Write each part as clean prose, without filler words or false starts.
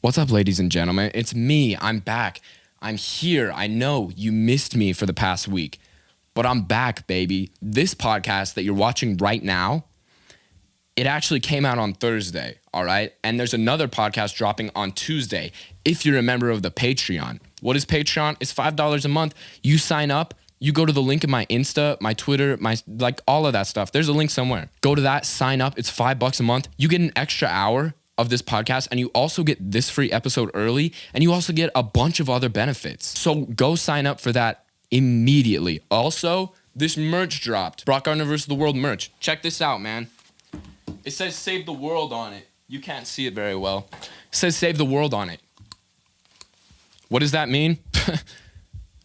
What's up, ladies and gentlemen? It's me. I'm back. I'm here. I know you missed me for the past week, but I'm back, baby. This podcast that you're watching right now, it actually came out on Thursday, all right? And there's another podcast dropping on Tuesday if you're a member of the Patreon. What is Patreon? It's $5 a month. You sign up. You go to the link in my Insta, my Twitter, all of that stuff. There's a link somewhere. Go to that, sign up. It's $5 a month. You get an extra hour of this podcast, and you also get this free episode early, and you also get a bunch of other benefits. So go sign up for that immediately. Also, this merch dropped. Broc, Gardner vs. the World merch. Check this out, man. It says Save the World on it. You can't see it very well. It says Save the World on it. What does that mean?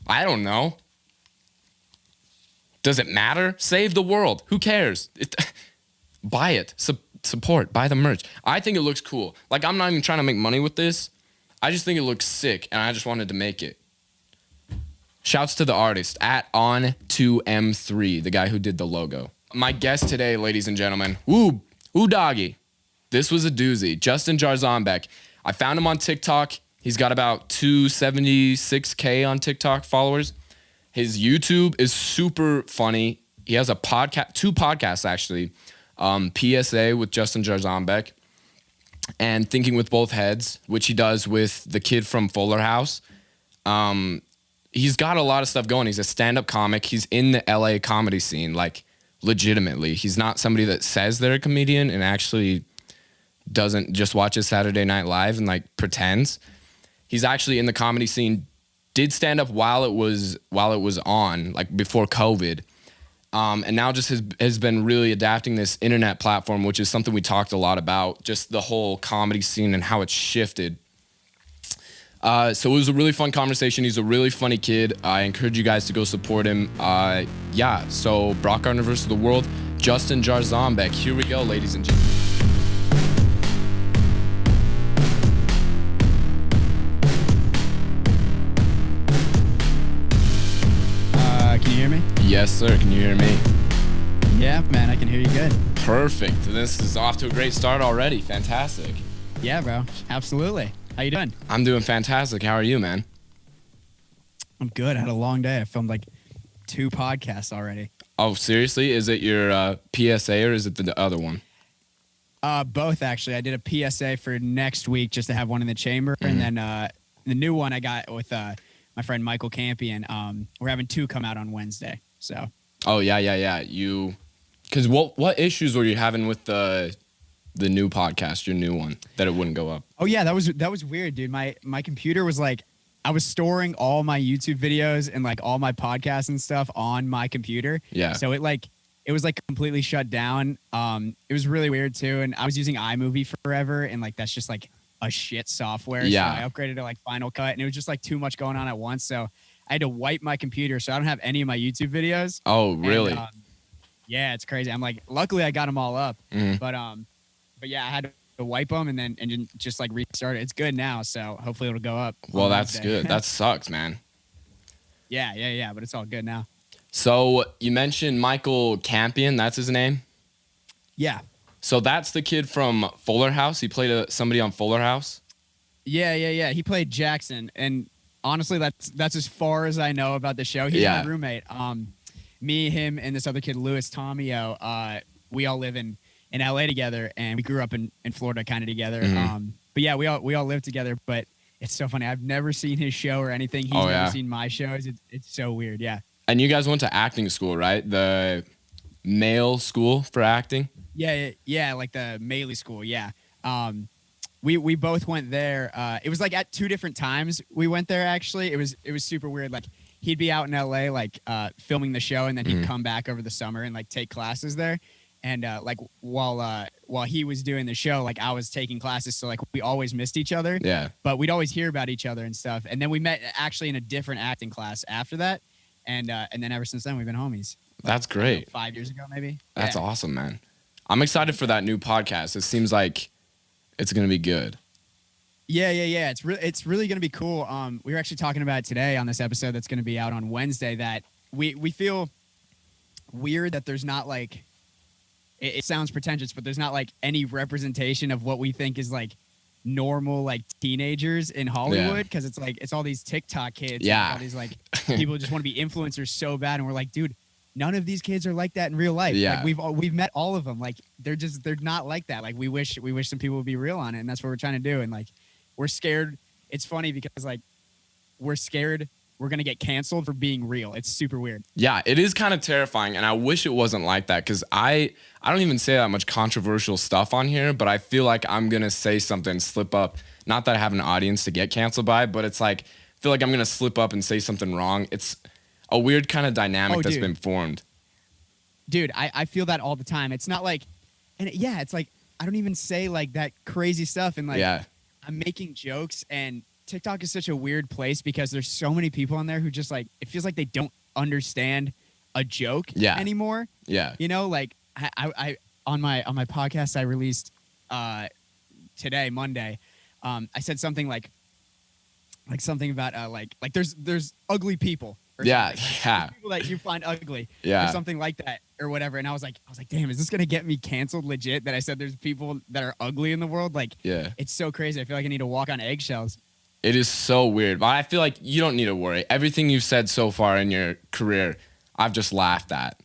I don't know. Does it matter? Save the world. Who cares? Buy it. Support. Buy the merch. I think it looks cool. Like, I'm not even trying to make money with this. I just think it looks sick, and I just wanted to make it. Shouts to the artist at On2M3, the guy who did the logo. My guest today, ladies and gentlemen. Ooh, doggy. This was a doozy. Justin Jarzombek. I found him on TikTok. He's got about 276K on TikTok followers. His YouTube is super funny. He has a podcast, 2 podcasts actually. PSA with Justin Jarzombek and Thinking with Both Heads, which he does with the kid from Fuller House. He's got a lot of stuff going. He's a stand-up comic. He's in the LA comedy scene, like legitimately. He's not somebody that says they're a comedian and actually doesn't just watch Saturday Night Live and like pretends. He's actually in the comedy scene, did stand-up while it was on, like before COVID. And now just has been really adapting this internet platform, which is something we talked a lot about, just the whole comedy scene and how it's shifted. So it was a really fun conversation. He's a really funny kid. I encourage you guys to go support him. So Broc, Gardner vs. the World, Justin Jarzombek. Here we go, ladies and gentlemen. Can you hear me? Yes, sir. Can you hear me? Yeah, man, I can hear you good. Perfect. This is off to a great start already. Fantastic. Yeah, bro. Absolutely. How you doing? I'm doing fantastic. How are you, man? I'm good. I had a long day. I filmed like 2 podcasts already. Oh, seriously? Is it your PSA or is it the other one? Both, actually. I did a PSA for next week just to have one in the chamber. Mm-hmm. And then the new one I got with my friend Michael Campion. We're having 2 come out on Wednesday. So. Oh, yeah. Because what issues were you having with the new podcast, your new one, that it wouldn't go up? Oh, yeah, that was weird, dude. My computer was like, I was storing all my YouTube videos and like all my podcasts and stuff on my computer. Yeah. So it was like completely shut down. It was really weird too. And I was using iMovie forever, and like that's just like a shit software. Yeah. So I upgraded to like Final Cut, and it was just like too much going on at once. So I had to wipe my computer, so I don't have any of my YouTube videos. Oh, really? And, yeah, it's crazy. I'm like, luckily I got them all up, mm-hmm. but yeah, I had to wipe them and then just like restart it. It's good now, so hopefully it'll go up. Well, that's good. That sucks, man. Yeah, but it's all good now. So you mentioned Michael Campion. That's his name? Yeah. So that's the kid from Fuller House. He played somebody on Fuller House. Yeah. He played Jackson, and honestly, that's as far as I know about the show. He's my roommate. Me, him, and this other kid, Louis Tomio. We all live in LA together, and we grew up in Florida kind of together. Mm-hmm. But yeah, we all live together. But it's so funny. I've never seen his show or anything. He's never seen my shows. It's so weird. Yeah. And you guys went to acting school, right? The male school for acting? Yeah, like the Maley school. Yeah. We both went there. It was like at 2 different times we went there. Actually, it was super weird. Like he'd be out in LA, like filming the show, and then he'd come back over the summer and like take classes there. And like while he was doing the show, like I was taking classes, so like we always missed each other. Yeah. But we'd always hear about each other and stuff. And then we met actually in a different acting class after that. And then ever since then we've been homies. That's great. 5 years ago, maybe. That's awesome, man. I'm excited for that new podcast. It seems like it's gonna be good. Yeah. It's really gonna be cool. We were actually talking about it today on this episode that's gonna be out on Wednesday. That we feel weird that there's not like. It sounds pretentious, but there's not like any representation of what we think is like normal like teenagers in Hollywood because it's like it's all these TikTok kids. Yeah. And all these like people who just want to be influencers so bad, and we're like, dude, none of these kids are like that in real life. Yeah. Like we've met all of them. Like they're not like that. Like we wish some people would be real on it, and that's what we're trying to do. And like we're scared. It's funny because like we're scared we're gonna get canceled for being real. It's super weird. Yeah, it is kind of terrifying, and I wish it wasn't like that because I don't even say that much controversial stuff on here, but I feel like I'm gonna say something, slip up. Not that I have an audience to get canceled by, but it's like I feel like I'm gonna slip up and say something wrong. It's a weird kind of dynamic that's been formed. Dude, I feel that all the time. It's not like, and it's like I don't even say like that crazy stuff, and like I'm making jokes, and TikTok is such a weird place because there's so many people on there who just like it feels like they don't understand a joke anymore. Yeah. You know, like I on my podcast I released today, Monday, I said something like something about like there's ugly people. Or people that you find ugly. Or something like that or whatever. And I was like, damn, is this gonna get me canceled legit that I said there's people that are ugly in the world? Like it's so crazy. I feel like I need to walk on eggshells. It is so weird, but I feel like you don't need to worry. Everything you've said so far in your career, I've just laughed at.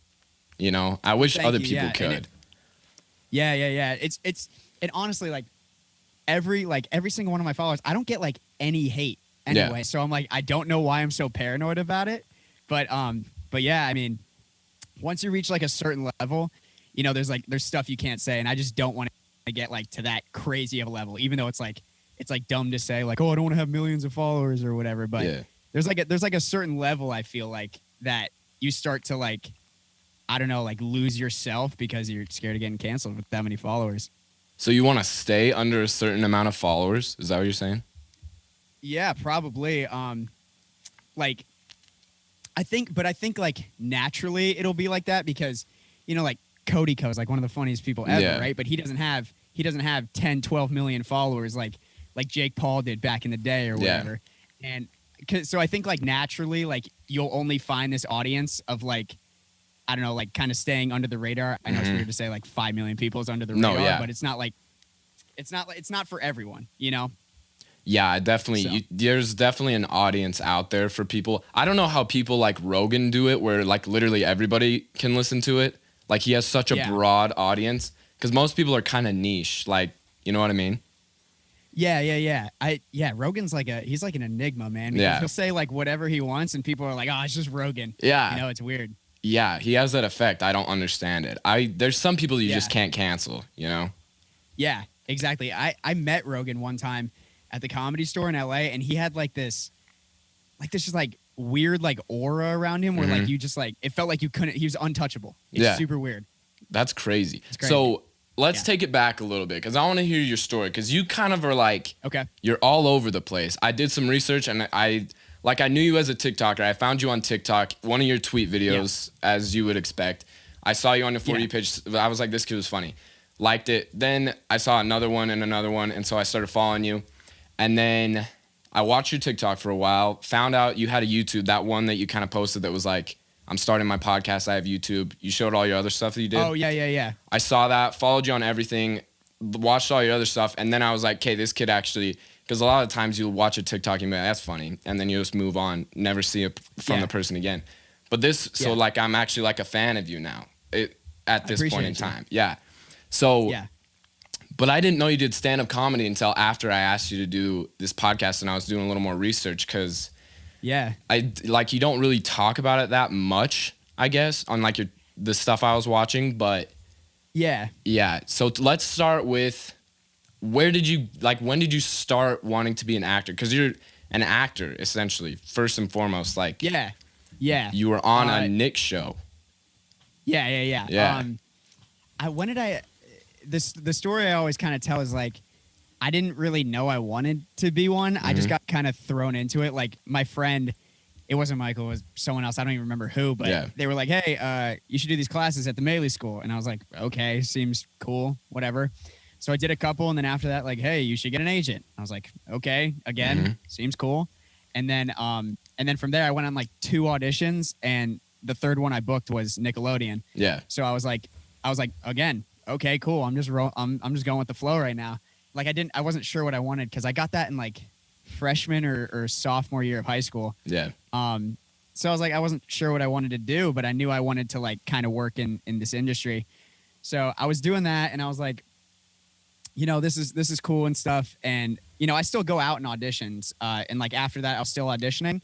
You know, I wish other people could. It's and honestly, like every single one of my followers, I don't get like any hate anyway. So I'm like, I don't know why I'm so paranoid about it, but yeah, I mean, once you reach like a certain level, you know, there's stuff you can't say, and I just don't want to get like to that crazy of a level, even though it's like dumb to say like, oh, I don't want to have millions of followers or whatever. But there's like a certain level I feel like that you start to like, I don't know, like lose yourself because you're scared of getting canceled with that many followers. So you want to stay under a certain amount of followers? Is that what you're saying? Yeah, probably. Like I think like naturally it'll be like that because, you know, like Cody Co's like one of the funniest people ever, right? But he doesn't have 10, 12 million followers like Jake Paul did back in the day or whatever. And so I think like naturally, like you'll only find this audience of like, I don't know, like kind of staying under the radar. I know it's weird to say like 5 million people is under the radar, but it's not like, it's not for everyone, you know? Yeah, definitely. There's definitely an audience out there for people. I don't know how people like Rogan do it where like literally everybody can listen to it. Like he has such a broad audience because most people are kind of niche. Like, you know what I mean? Yeah. Rogan's like he's like an enigma, man. Because he'll say like whatever he wants and people are like, oh, it's just Rogan. Yeah. You know, it's weird. Yeah, he has that effect. I don't understand it. There's some people you just can't cancel, you know? Yeah, exactly. I met Rogan one time at the Comedy Store in LA, and he had like this just like weird like aura around him where like you just like it felt like you couldn't, he was untouchable. It's super weird. That's crazy. So let's take it back a little bit because I want to hear your story because you kind of are like, you're all over the place. I did some research and I knew you as a TikToker. I found you on TikTok, one of your tweet videos, as you would expect. I saw you on the For You page. I was like, this kid was funny. Liked it. Then I saw another one, and so I started following you. And then I watched your TikTok for a while, found out you had a YouTube, that one that you kind of posted that was like, I'm starting my podcast, I have YouTube. You showed all your other stuff that you did. Oh, yeah. I saw that, followed you on everything, watched all your other stuff, and then I was like, okay, this kid actually, because a lot of times you'll watch a TikTok and be like, that's funny, and then you just move on, never see it from the person again. But this, so like I'm actually like a fan of you now at this point in time. Yeah. So, but I didn't know you did stand-up comedy until after I asked you to do this podcast and I was doing a little more research because you don't really talk about it that much, I guess, on like the stuff I was watching, but so let's start with when did you start wanting to be an actor? Because you're an actor essentially, first and foremost. Like you were on a Nick show. The story I always kind of tell is like I didn't really know I wanted to be one. I just got kind of thrown into it. Like my friend, it wasn't Michael, it was someone else. I don't even remember who, but they were like, hey, you should do these classes at the Maley School. And I was like, okay, seems cool, whatever. So I did a couple, and then after that, like, hey, you should get an agent. I was like, okay, again, seems cool. And then from there, I went on like 2 auditions, and the third one I booked was Nickelodeon. Yeah. So I was like, again, okay, cool. I'm just going with the flow right now. I wasn't sure what I wanted because I got that in like freshman or sophomore year of high school. Yeah. So I was like, I wasn't sure what I wanted to do, but I knew I wanted to like kind of work in this industry. So I was doing that, and I was like, this is cool and stuff. And I still go out and auditions, and like after that, I was still auditioning.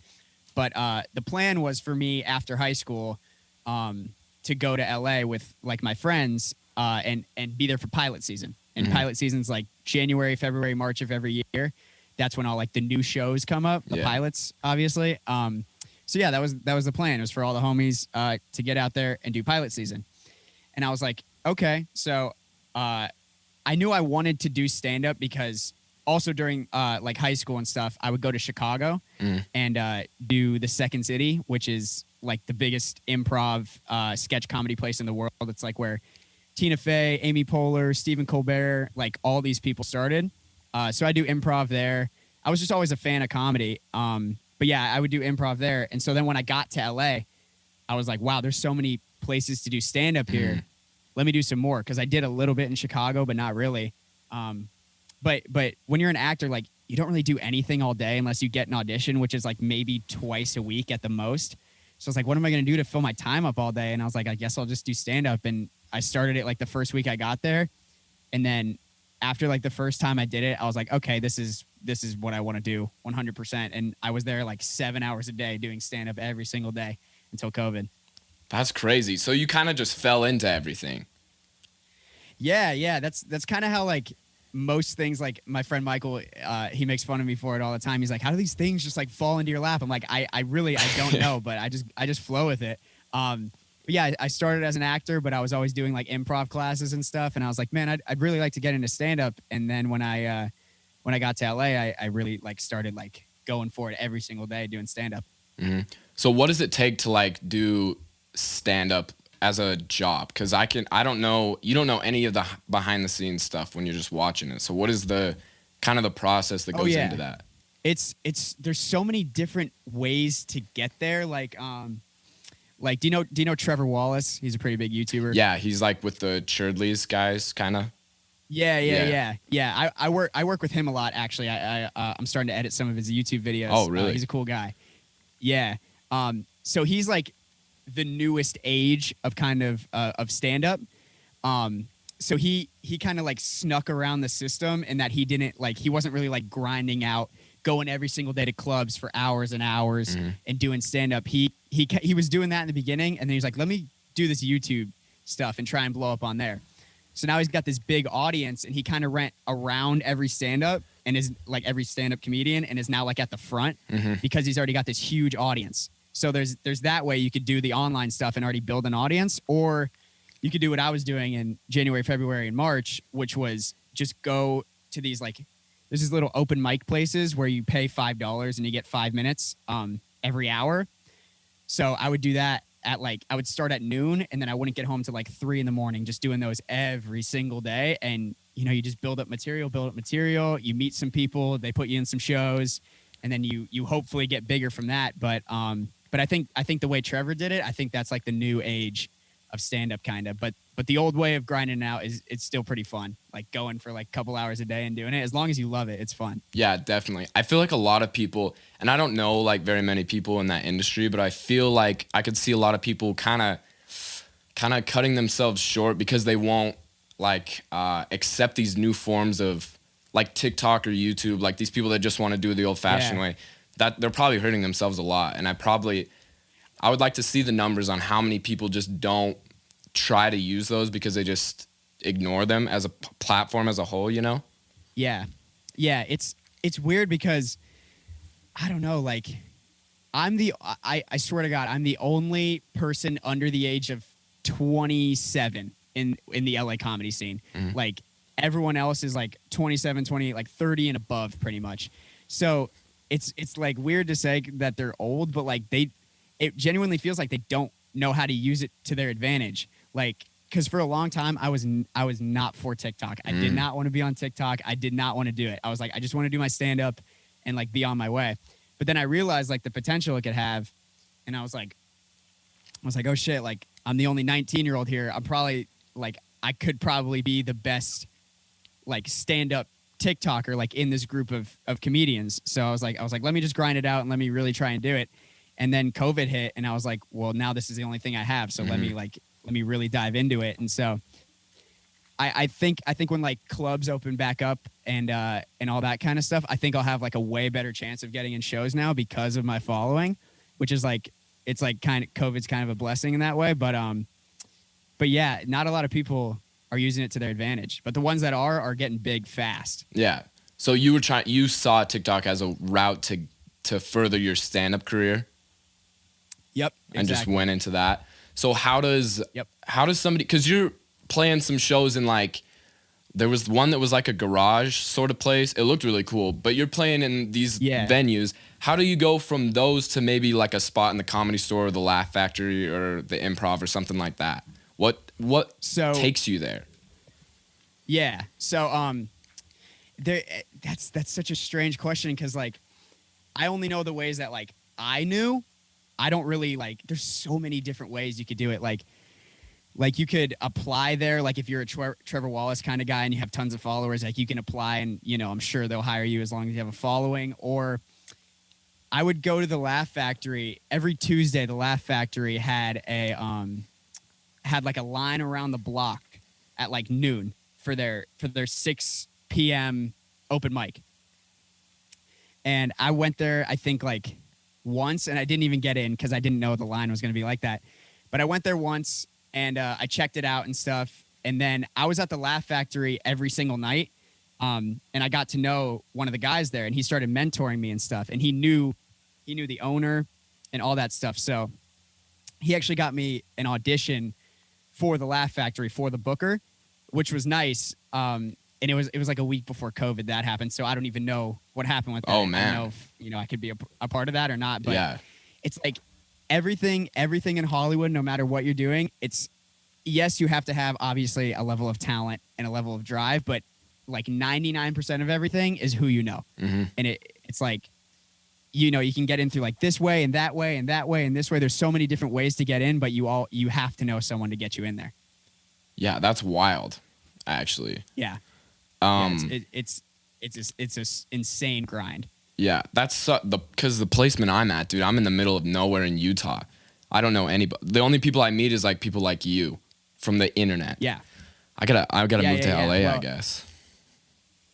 But the plan was for me after high school to go to LA with like my friends and be there for pilot season. And pilot season's like January, February, March of every year. That's when all like the new shows come up, the pilots, obviously. So yeah, that was the plan. It was for all the homies to get out there and do pilot season. And I was like, okay. So I knew I wanted to do stand-up because also during like high school and stuff, I would go to Chicago and do the Second City, which is like the biggest improv sketch comedy place in the world. It's like where Tina Fey, Amy Poehler, Stephen Colbert, like all these people started. So I do improv there. I was just always a fan of comedy. But yeah, I would do improv there. And so then when I got to LA, I was like, wow, there's so many places to do stand-up here. Let me do some more. Because I did a little bit in Chicago, but not really. But when you're an actor, like you don't really do anything all day unless you get an audition, which is like maybe twice a week at the most. So I was like, what am I going to do to fill my time up all day? And I was like, I guess I'll just do stand-up. And I started it like the first week I got there. And then after like the first time I did it, I was like, okay, this is what I want to do 100%. And I was there like 7 hours a day doing stand-up every single day until COVID. That's crazy. So you kind of just fell into everything. Yeah. That's kind of how like most things, like my friend Michael, he makes fun of me for it all the time. He's like, how do these things just like fall into your lap? I'm like, I don't know, but I just flow with it. But yeah, I started as an actor, but I was always doing like improv classes and stuff. And I was like, man, I'd really like to get into stand-up. And then when I got to LA, I really like started like going for it every single day doing stand-up. So what does it take to like do stand-up as a job? Because I don't know, you don't know any of the behind the scenes stuff when you're just watching it. So what is the kind of the process that goes into that? It's there's so many different ways to get there. Like, do you know Trevor Wallace? He's a pretty big YouTuber. Yeah, he's like with the Churdleys guys, kind of. Yeah. I work with him a lot, actually. I'm starting to edit some of his YouTube videos. Oh, really? He's a cool guy. Yeah. So he's like the newest age of kind of stand-up. So he kind of like snuck around the system in that he wasn't really like grinding out, going every single day to clubs for hours and hours and doing stand-up. He was doing that in the beginning, and then he's like, let me do this YouTube stuff and try and blow up on there. So now he's got this big audience, and he kind of went around every stand-up and is like every stand-up comedian and is now like at the front because he's already got this huge audience. So there's that way you could do the online stuff and already build an audience, or you could do what I was doing in January, February, and March, which was just go to these like, there's these little open mic places where you pay $5 and you get 5 minutes every hour. So I would do that I would start at noon, and then I wouldn't get home till like 3 a.m, just doing those every single day. And, you just build up material, you meet some people, they put you in some shows, and then you hopefully get bigger from that. But I think the way Trevor did it, I think that's like the new age of stand-up kind of. But the old way of grinding it out it's still pretty fun. Like going for like a couple hours a day and doing it. As long as you love it, it's fun. Yeah, definitely. I feel like a lot of people, and I don't know like very many people in that industry, but I feel like I could see a lot of people kind of cutting themselves short because they won't like accept these new forms of like TikTok or YouTube, like these people that just want to do it the old-fashioned way. That they're probably hurting themselves a lot. And I would like to see the numbers on how many people just don't try to use those because they just ignore them as a platform as a whole, Yeah. It's weird because I don't know, like I swear to God, I'm the only person under the age of 27 in the LA comedy scene. Like everyone else is like 27, 28, like 30 and above pretty much. So it's like weird to say that they're old, but like it genuinely feels like they don't know how to use it to their advantage. Like, because for a long time, I was not for TikTok. I did not want to be on TikTok. I did not want to do it. I was like, I just want to do my stand-up and like be on my way. But then I realized like the potential it could have, and I was like, oh shit, like I'm the only 19-year-old here. I'm probably like, I could probably be the best like stand-up TikToker like in this group of comedians. So I was like, let me just grind it out and let me really try and do it. And then COVID hit, and I was like, well, now this is the only thing I have. So let me really dive into it. And so I think when like clubs open back up and all that kind of stuff, I think I'll have like a way better chance of getting in shows now because of my following, which is like, it's like COVID's kind of a blessing in that way. But yeah, not a lot of people are using it to their advantage, but the ones that are getting big fast. Yeah. So you saw TikTok as a route to further your stand-up career. Yep. And exactly. just went into that. So how does somebody, because you're playing some shows in like, there was one that was like a garage sort of place. It looked really cool, but you're playing in these venues. How do you go from those to maybe like a spot in the Comedy Store or the Laugh Factory or the Improv or something like that? What takes you there? Yeah. So that's such a strange question because like I only know the ways that like I knew. I don't really like. There's so many different ways you could do it. Like you could apply there. Like if you're a Trevor Wallace kind of guy and you have tons of followers, like you can apply and I'm sure they'll hire you as long as you have a following. Or I would go to the Laugh Factory every Tuesday. The Laugh Factory had had like a line around the block at like noon for their 6 p.m. open mic. And I went there, I think like once, and I didn't even get in because I didn't know the line was going to be like that. But I went there once and I checked it out and stuff. And then I was at the Laugh Factory every single night. And I got to know one of the guys there and he started mentoring me and stuff. And he knew the owner and all that stuff. So he actually got me an audition for the Laugh Factory for the booker, which was nice. And it was like a week before COVID that happened. So I don't even know what happened with that. Oh man. I don't know if, I could be a part of that or not, but yeah. It's like everything in Hollywood, no matter what you're doing, yes, you have to have obviously a level of talent and a level of drive, but like 99% of everything is who you know. Mm-hmm. And it's like, you can get in through like this way and that way and that way and this way. There's so many different ways to get in, but you have to know someone to get you in there. Yeah, that's wild, actually. Yeah. It's an insane grind. Yeah, that's because the placement I'm at, dude, I'm in the middle of nowhere in Utah. I don't know anybody. The only people I meet is like people like you from the internet. Yeah. I gotta move to LA, well, I guess.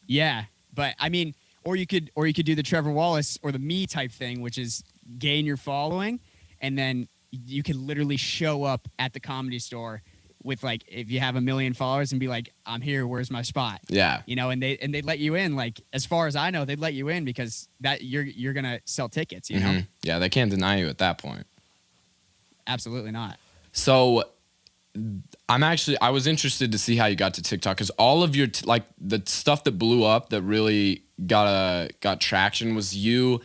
Yeah, but I mean, or you could do the Trevor Wallace or the me type thing, which is gain your following, and then you could literally show up at the Comedy Store with like, if you have 1 million followers and be like, I'm here, where's my spot? Yeah. And they let you in. Like, as far as I know, they'd let you in because that you're going to sell tickets, you know? Yeah. They can't deny you at that point. Absolutely not. So I was interested to see how you got to TikTok because all of your, like the stuff that blew up that really got traction was you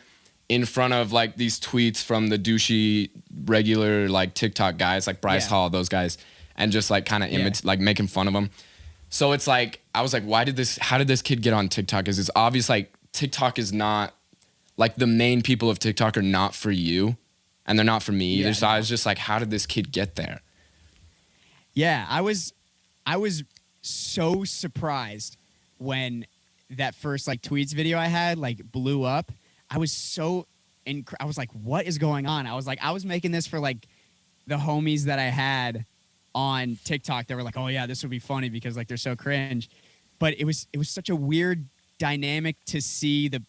in front of like these tweets from the douchey regular like TikTok guys like Bryce Hall, those guys. And just like kind of like making fun of them. So it's like, I was like, how did this kid get on TikTok? Because it's obvious like TikTok is not, like the main people of TikTok are not for you and they're not for me either. So I was just like, how did this kid get there? Yeah, I was so surprised when that first like tweets video I had like blew up. I was I was like, what is going on? I was making this for like the homies that I had on TikTok. They were like, oh yeah, this would be funny because like they're so cringe. But it was such a weird dynamic to see the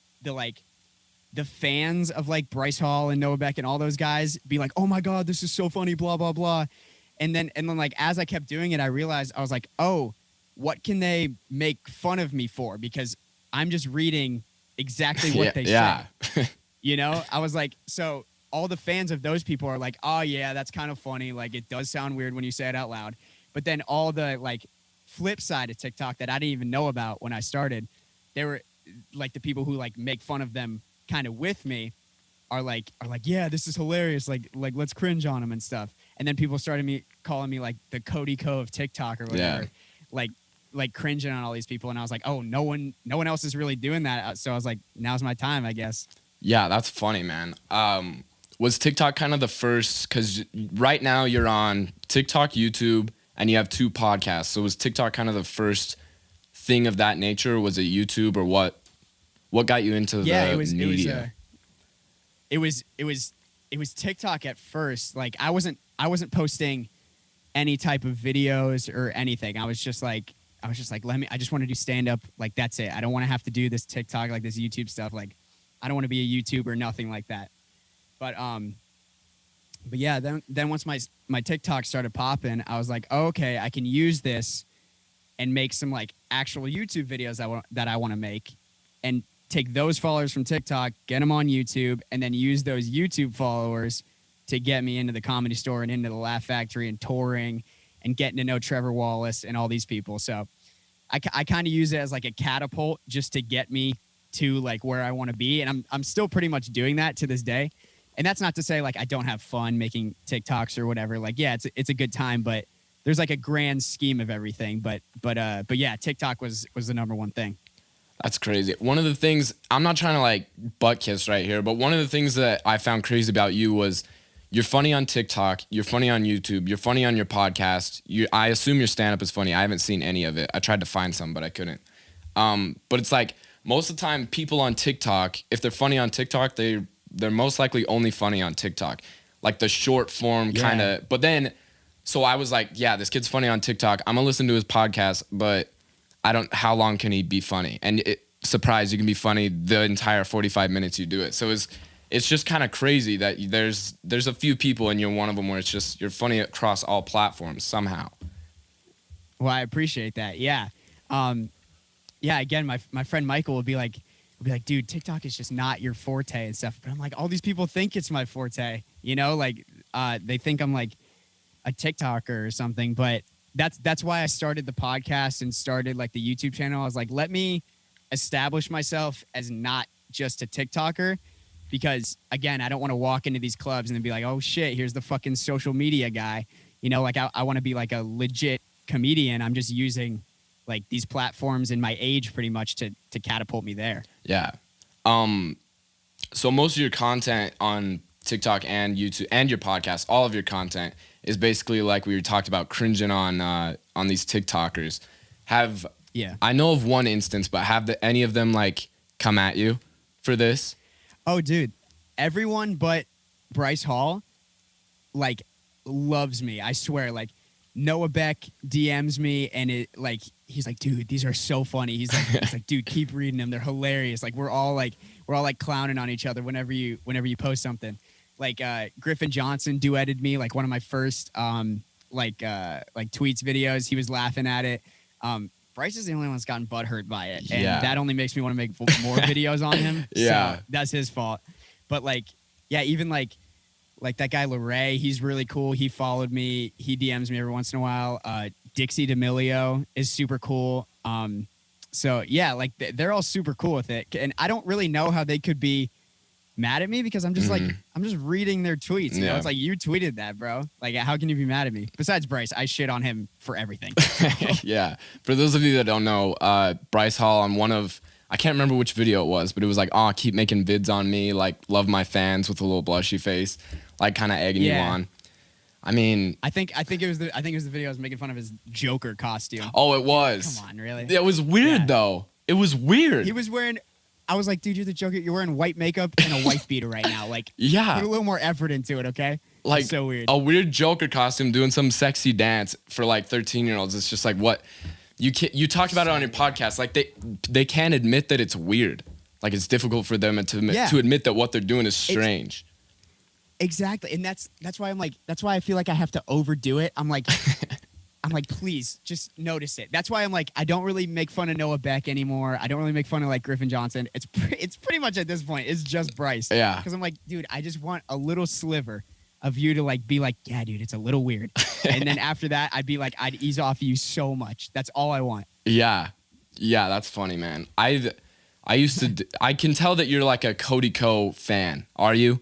fans of like Bryce Hall and Noah Beck and all those guys be like, oh my God, this is so funny, blah, blah, blah. And then like as I kept doing it, I realized I was like, oh, what can they make fun of me for? Because I'm just reading exactly what they say. I was like, so all the fans of those people are like, oh yeah, that's kind of funny. Like it does sound weird when you say it out loud. But then all the like flip side of TikTok that I didn't even know about when I started, they were like the people who like make fun of them kind of with me are like, yeah, this is hilarious. Like let's cringe on them and stuff. And then people started calling me like the Cody Co of TikTok or whatever, like cringing on all these people. And I was like, oh, no one else is really doing that. So I was like, now's my time, I guess. Yeah, that's funny, man. Was TikTok kind of the first, because right now you're on TikTok, YouTube, and you have 2 podcasts. So was TikTok kind of the first thing of that nature? Was it YouTube or what? What got you into the media? It was TikTok at first. Like I wasn't posting any type of videos or anything. I was just like, I just want to do stand up. Like that's it. I don't want to have to do this TikTok, like this YouTube stuff. Like I don't want to be a YouTuber, nothing like that. But yeah, then once my TikTok started popping, I was like, oh, okay, I can use this and make some like actual YouTube videos that I want to make, and take those followers from TikTok, get them on YouTube, and then use those YouTube followers to get me into the Comedy Store and into the Laugh Factory and touring and getting to know Trevor Wallace and all these people. So I kind of use it as like a catapult just to get me to like where I want to be. And I'm still pretty much doing that to this day. And that's not to say like I don't have fun making TikToks or whatever. Like, yeah, it's a good time, but there's like a grand scheme of everything. But yeah, TikTok was the number one thing. That's crazy. One of the things, I'm not trying to like butt kiss right here, but one of the things that I found crazy about you was you're funny on TikTok, you're funny on YouTube, you're funny on your podcast. I assume your stand-up is funny. I haven't seen any of it. I tried to find some, but I couldn't. But it's like most of the time people on TikTok, if they're funny on TikTok, they're most likely only funny on TikTok. Like the short form kind of. But then, so I was like, yeah, this kid's funny on TikTok. I'm going to listen to his podcast, but how long can he be funny? And surprise, you can be funny the entire 45 minutes you do it. So it's just kind of crazy that there's a few people and you're one of them where it's just you're funny across all platforms somehow. Well, I appreciate that. Yeah. Again, my friend Michael would be like, dude, TikTok is just not your forte and stuff. But I'm like, all these people think it's my forte, you know, like they think I'm like a TikToker or something. But that's why I started the podcast and started like the YouTube channel. I was like, let me establish myself as not just a TikToker, because again, I don't want to walk into these clubs and then be like, oh shit, here's the fucking social media guy. You know, like I want to be like a legit comedian. I'm just using like these platforms and my age pretty much to catapult me there. Yeah. So most of your content on TikTok and YouTube and your podcast, all of your content is basically like we talked about cringing on these TikTokers. I know of one instance, but have any of them like come at you for this? Oh, dude, everyone but Bryce Hall like loves me. I swear. Like Noah Beck DMs me and he's like, dude, these are so funny. He's like, dude, keep reading them. They're hilarious. Like we're all clowning on each other whenever you post something. Like Griffin Johnson duetted me, like one of my first tweets videos. He was laughing at it. Bryce is the only one that's gotten butthurt by it, and that only makes me want to make more videos on him. Yeah, so that's his fault. But even like that guy Larray, he's really cool. He followed me. He DMs me every once in a while. Dixie D'Amelio is super cool. So yeah, like they're all super cool with it, and I don't really know how they could be mad at me because I'm just like I'm just reading their tweets. You know, it's like you tweeted that, bro. Like, how can you be mad at me? Besides Bryce, I shit on him for everything. Yeah. For those of you that don't know, Bryce Hall on I can't remember which video it was, but it was like, oh, keep making vids on me, like love my fans with a little blushy face, like kind of egging you on. I mean, I think it was the video I was making fun of his Joker costume. Oh, it was. Come on, really? It was weird though. It was weird. He was wearing. I was like, dude, you're the Joker. You're wearing white makeup and a wife beater right now. Like, put a little more effort into it, okay? Like, it's so weird. A weird Joker costume doing some sexy dance for like 13-year-olds. It's just like, what? You talked about it on your podcast. Like, they can't admit that it's weird. Like, it's difficult for them to admit that what they're doing is strange. Exactly, and that's why I feel like I have to overdo it. I'm like, please, just notice it. That's why I'm like, I don't really make fun of Noah Beck anymore. I don't really make fun of like Griffin Johnson. It's pretty much at this point, it's just Bryce. Yeah. Because I'm like, dude, I just want a little sliver of you to like be like, yeah, dude, it's a little weird. And then after that, I'd ease off you so much. That's all I want. Yeah. Yeah, that's funny, man. I used to, I can tell that you're like a Cody Ko fan. Are you?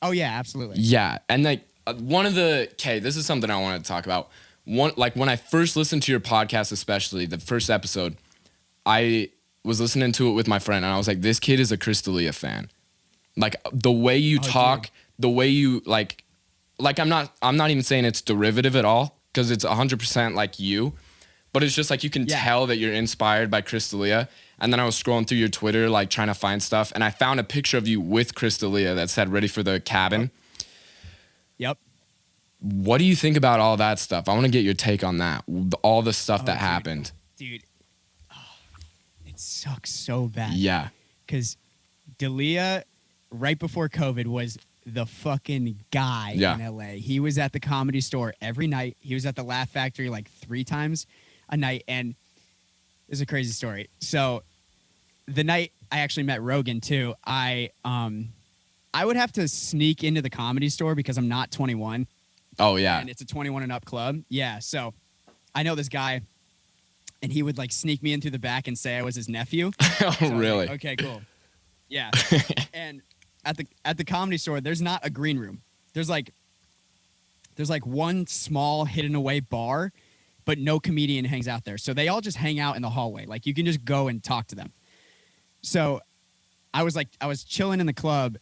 Oh yeah, absolutely. Yeah. And like this is something I wanted to talk about. Like when I first listened to your podcast, especially the first episode, I was listening to it with my friend and I was like, this kid is a Crystalia fan. Like the way you talk, dude. The way you like I'm not even saying it's derivative at all because it's 100% like you, but it's just like you can tell that you're inspired by Chris D'Elia. And then I was scrolling through your Twitter, like trying to find stuff, and I found a picture of you with Chris D'Elia that said "Ready for the Cabin." Yep. What do you think about all that stuff? I want to get your take on that. All the stuff that happened. Dude, it sucks so bad. Yeah. Because D'Elia, right before COVID, was the fucking guy in LA. He was at the Comedy Store every night. He was at the Laugh Factory like 3 times a night. And this is a crazy story. So the night I actually met Rogan too, I would have to sneak into the Comedy Store because I'm not 21. Oh, yeah. And it's a 21 and up club. Yeah. So I know this guy, and he would like sneak me in through the back and say I was his nephew. Oh, so really? Like, okay, cool. Yeah. And at the Comedy Store, there's not a green room. There's like one small hidden away bar, but no comedian hangs out there. So they all just hang out in the hallway. Like you can just go and talk to them. So I was chilling in the club,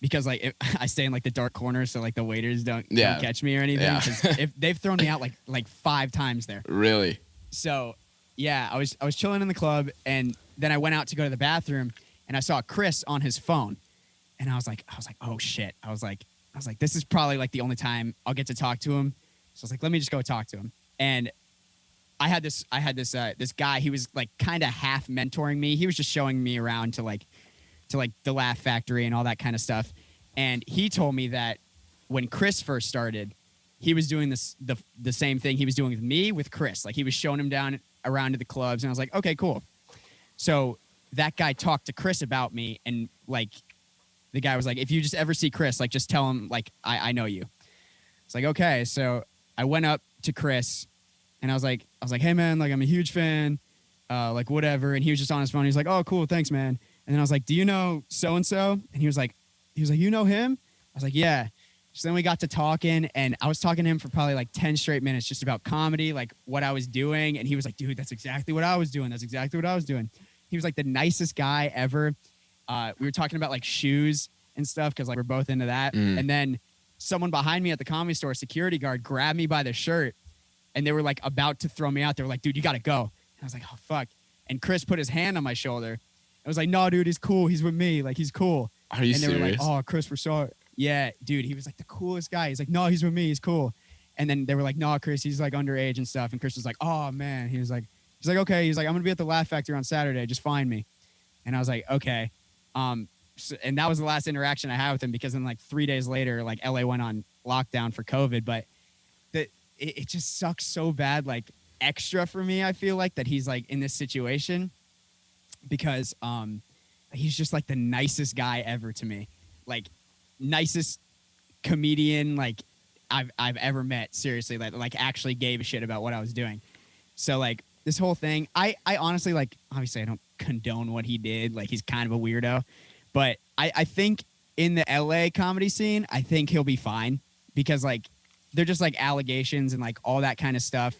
because like I stay in like the dark corner, so like the waiters don't catch me or anything. Yeah. If they've thrown me out like 5 times there. Really? So yeah, I was chilling in the club, and then I went out to go to the bathroom, and I saw Chris on his phone, and I was like, oh shit. I was like, this is probably like the only time I'll get to talk to him. So I was like, let me just go talk to him. And I had this guy. He was like kind of half mentoring me. He was just showing me around to the Laugh Factory and all that kind of stuff. And he told me that when Chris first started, he was doing the same thing he was doing with me with Chris. Like he was showing him down around to the clubs, and I was like, okay, cool. So that guy talked to Chris about me, and like the guy was like, if you just ever see Chris, like just tell him like I know you. It's like, okay. So I went up to Chris, and I was like, hey man, like I'm a huge fan, like whatever. And he was just on his phone. He was like, oh cool, thanks man. And then I was like, do you know so-and-so? And he was like, you know him? I was like, yeah. So then we got to talking, and I was talking to him for probably like 10 straight minutes just about comedy, like what I was doing. And he was like, dude, that's exactly what I was doing. That's exactly what I was doing. He was like the nicest guy ever. We were talking about like shoes and stuff because like we're both into that. And then someone behind me at the Comedy Store, security guard, grabbed me by the shirt, and they were like about to throw me out. They were like, dude, you got to go. And I was like, oh, fuck. And Chris put his hand on my shoulder. I was like, no, dude, he's cool. He's with me. Like, he's cool. Are you serious? And they were like, oh, Chris, we're sorry. Yeah, dude, he was like the coolest guy. He's like, no, he's with me. He's cool. And then they were like, no, Chris, he's like underage and stuff. And Chris was like, oh, man. He's like, okay. He's like, I'm going to be at the Laugh Factory on Saturday. Just find me. And I was like, okay. And that was the last interaction I had with him, because then like 3 days later, like LA went on lockdown for COVID. But it just sucks so bad, like extra for me, I feel like, that he's like in this situation, because he's just like the nicest guy ever to me. Like nicest comedian like I've ever met, seriously, like actually gave a shit about what I was doing. So like this whole thing, I honestly, like, obviously I don't condone what he did, like he's kind of a weirdo, but I think in the LA comedy scene, I think he'll be fine, because like they're just like allegations and like all that kind of stuff.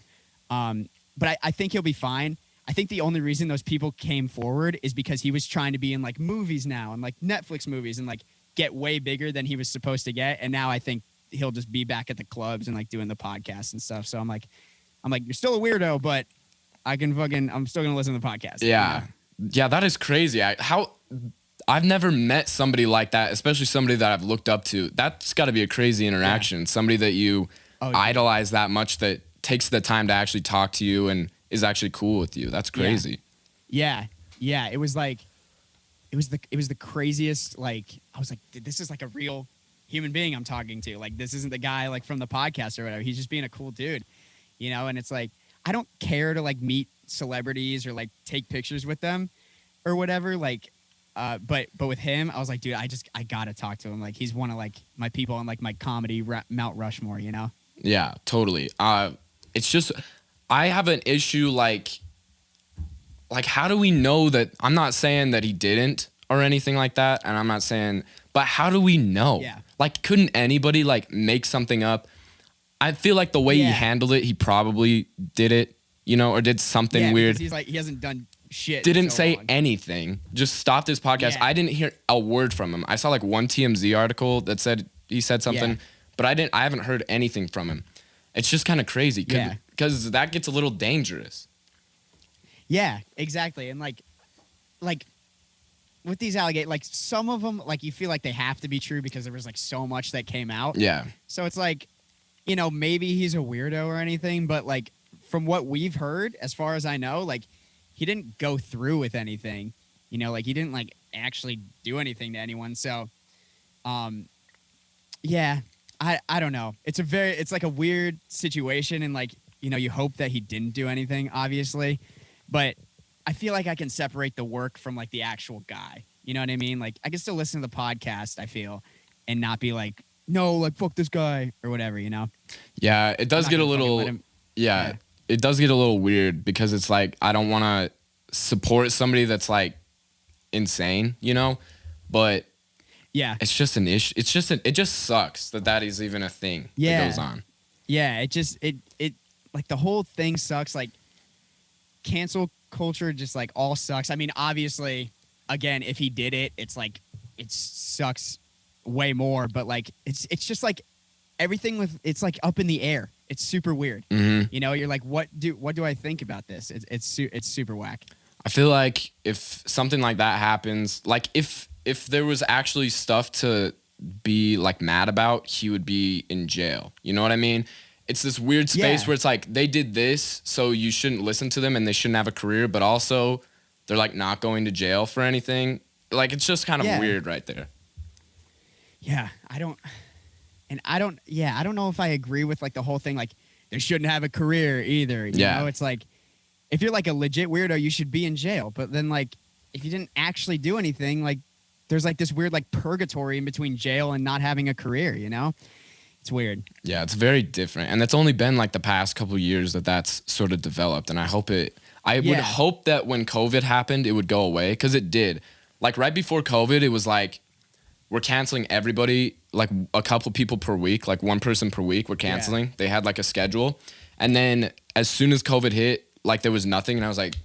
But I think he'll be fine. I think the only reason those people came forward is because he was trying to be in like movies now, and like Netflix movies, and like get way bigger than he was supposed to get. And now I think he'll just be back at the clubs and like doing the podcast and stuff. So I'm like, you're still a weirdo, but I'm still going to listen to the podcast. Yeah. You know? Yeah. That is crazy. I've never met somebody like that, especially somebody that I've looked up to. That's got to be a crazy interaction. Yeah. Somebody that you idolize that much, that takes the time to actually talk to you and is actually cool with you. That's crazy. Yeah. Yeah. It was like, it was the craziest. Like, I was like, this is like a real human being I'm talking to. Like, this isn't the guy like from the podcast or whatever. He's just being a cool dude, you know? And it's like, I don't care to like meet celebrities or like take pictures with them or whatever. Like, but with him, I was like, dude, I gotta talk to him. Like, he's one of like my people on like my comedy Mount Rushmore, you know? Yeah, totally. It's just, I have an issue. Like, how do we know that? I'm not saying that he didn't or anything like that, and I'm not saying, but how do we know? Yeah. Like, couldn't anybody like make something up? I feel like the way he handled it, he probably did it, you know, or did something weird. He's like, he hasn't done shit. Didn't say anything. Just stopped his podcast. Yeah. I didn't hear a word from him. I saw like one TMZ article that said he said something, but I haven't heard anything from him. It's just kind of crazy Yeah. because that gets a little dangerous. Yeah, exactly. And like with these allegations, like some of them, like you feel like they have to be true because there was like so much that came out. Yeah. So it's like, you know, maybe he's a weirdo or anything, but like from what we've heard, as far as I know, like he didn't go through with anything, you know, like he didn't like actually do anything to anyone. So, yeah, I don't know. It's like a weird situation. And like, you know, you hope that he didn't do anything, obviously, but I feel like I can separate the work from like the actual guy. You know what I mean? Like I can still listen to the podcast, I feel, and not be like, no, like fuck this guy or whatever, you know? Yeah, it does get a little yeah, it does get a little weird because it's like I don't want to support somebody that's like insane, you know? But yeah, it's just an issue. It just sucks that is even a thing that goes on. Yeah, it like the whole thing sucks. Like cancel culture just like all sucks. I mean, obviously, again, if he did it, it's like it sucks way more. But like it's just like everything it's like up in the air. It's super weird. Mm-hmm. You know, you're like, what do I think about this? It's super whack. I feel like if something like that happens, like if there was actually stuff to be like mad about, he would be in jail. You know what I mean? It's this weird space where it's like they did this, so you shouldn't listen to them and they shouldn't have a career, but also they're like not going to jail for anything. Like it's just kind of weird right there. Yeah, I don't know if I agree with like the whole thing. Like they shouldn't have a career either. You know, it's like if you're like a legit weirdo, you should be in jail. But then like if you didn't actually do anything, like there's like this weird like purgatory in between jail and not having a career, you know? It's weird. Yeah, it's very different. And it's only been like the past couple of years that's sort of developed. And I would hope that when COVID happened, it would go away because it did. Like right before COVID, it was like, we're canceling everybody, like a couple people per week, like one person per week we're canceling. Yeah. They had like a schedule. And then as soon as COVID hit, like there was nothing. And I was like,